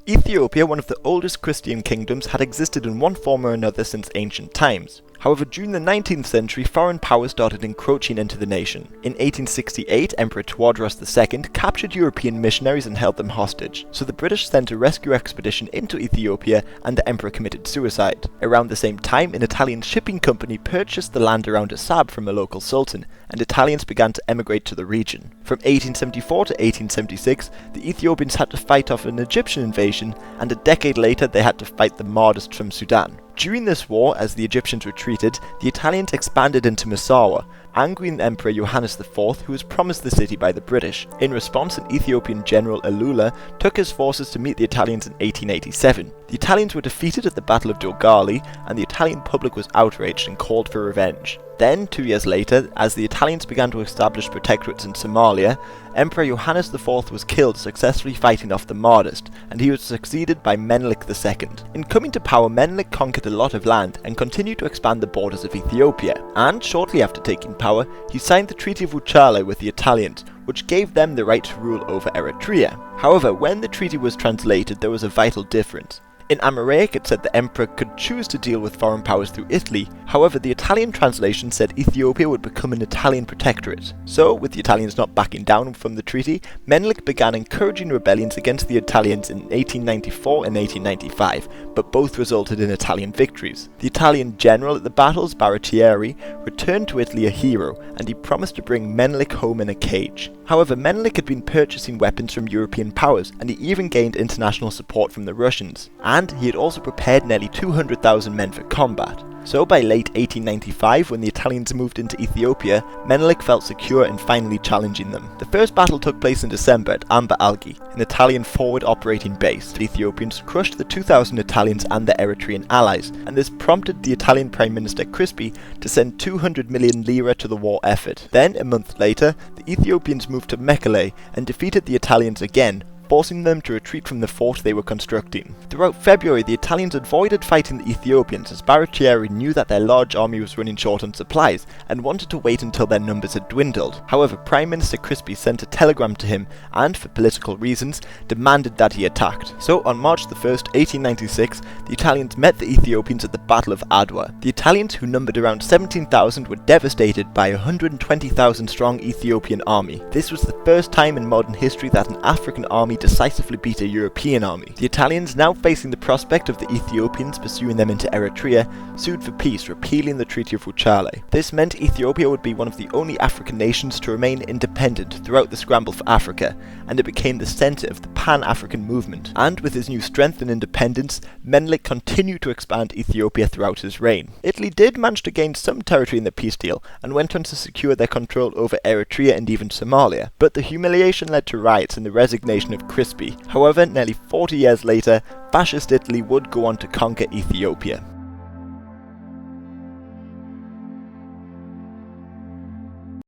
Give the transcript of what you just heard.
Ethiopia, one of the oldest Christian kingdoms, had existed in one form or another since ancient times. However, during the 19th century, foreign powers started encroaching into the nation. In 1868, Emperor Adwar II captured European missionaries and held them hostage, so the British sent a rescue expedition into Ethiopia and the emperor committed suicide. Around the same time, an Italian shipping company purchased the land around Assab from a local sultan, and Italians began to emigrate to the region. From 1874 to 1876, the Ethiopians had to fight off an Egyptian invasion, and a decade later they had to fight the Mahdists from Sudan. During this war, as the Egyptians retreated, the Italians expanded into Massawa, angering Emperor Johannes IV, who was promised the city by the British. In response, an Ethiopian general, Alula, took his forces to meet the Italians in 1887. The Italians were defeated at the Battle of Dogali, and the Italian public was outraged and called for revenge. Then, 2 years later, as the Italians began to establish protectorates in Somalia, Emperor Johannes IV was killed successfully fighting off the Mahdists, and he was succeeded by Menelik II. In coming to power, Menelik conquered a lot of land and continued to expand the borders of Ethiopia, and shortly after taking power, he signed the Treaty of Wuchale with the Italians, which gave them the right to rule over Eritrea. However, when the treaty was translated, there was a vital difference. In Amharic, it said the emperor could choose to deal with foreign powers through Italy. However, the Italian translation said Ethiopia would become an Italian protectorate. So, with the Italians not backing down from the treaty, Menelik began encouraging rebellions against the Italians in 1894 and 1895, but both resulted in Italian victories. The Italian general at the battles, Baratieri, returned to Italy a hero, and he promised to bring Menelik home in a cage. However, Menelik had been purchasing weapons from European powers, and he even gained international support from the Russians. And he had also prepared nearly 200,000 men for combat. So by late 1895, when the Italians moved into Ethiopia, Menelik felt secure in finally challenging them. The first battle took place in December at Amba Algi, an Italian forward operating base. The Ethiopians crushed the 2,000 Italians and their Eritrean allies, and this prompted the Italian Prime Minister Crispi to send 200 million lira to the war effort. Then, a month later, the Ethiopians moved to Mekele and defeated the Italians again, forcing them to retreat from the fort they were constructing. Throughout February, the Italians avoided fighting the Ethiopians as Baratieri knew that their large army was running short on supplies and wanted to wait until their numbers had dwindled. However, Prime Minister Crispi sent a telegram to him and, for political reasons, demanded that he attacked. So, on March 1st, 1896, the Italians met the Ethiopians at the Battle of Adwar. The Italians, who numbered around 17,000, were devastated by a 120,000 strong Ethiopian army. This was the first time in modern history that an African army decisively beat a European army. The Italians, now facing the prospect of the Ethiopians pursuing them into Eritrea, sued for peace, repealing the Treaty of Wuchale. This meant Ethiopia would be one of the only African nations to remain independent throughout the scramble for Africa, and it became the centre of the Pan-African movement. And with his new strength and independence, Menelik continued to expand Ethiopia throughout his reign. Italy did manage to gain some territory in the peace deal, and went on to secure their control over Eritrea and even Somalia, but the humiliation led to riots and the resignation of Crispi. However, nearly 40 years later, fascist Italy would go on to conquer Ethiopia.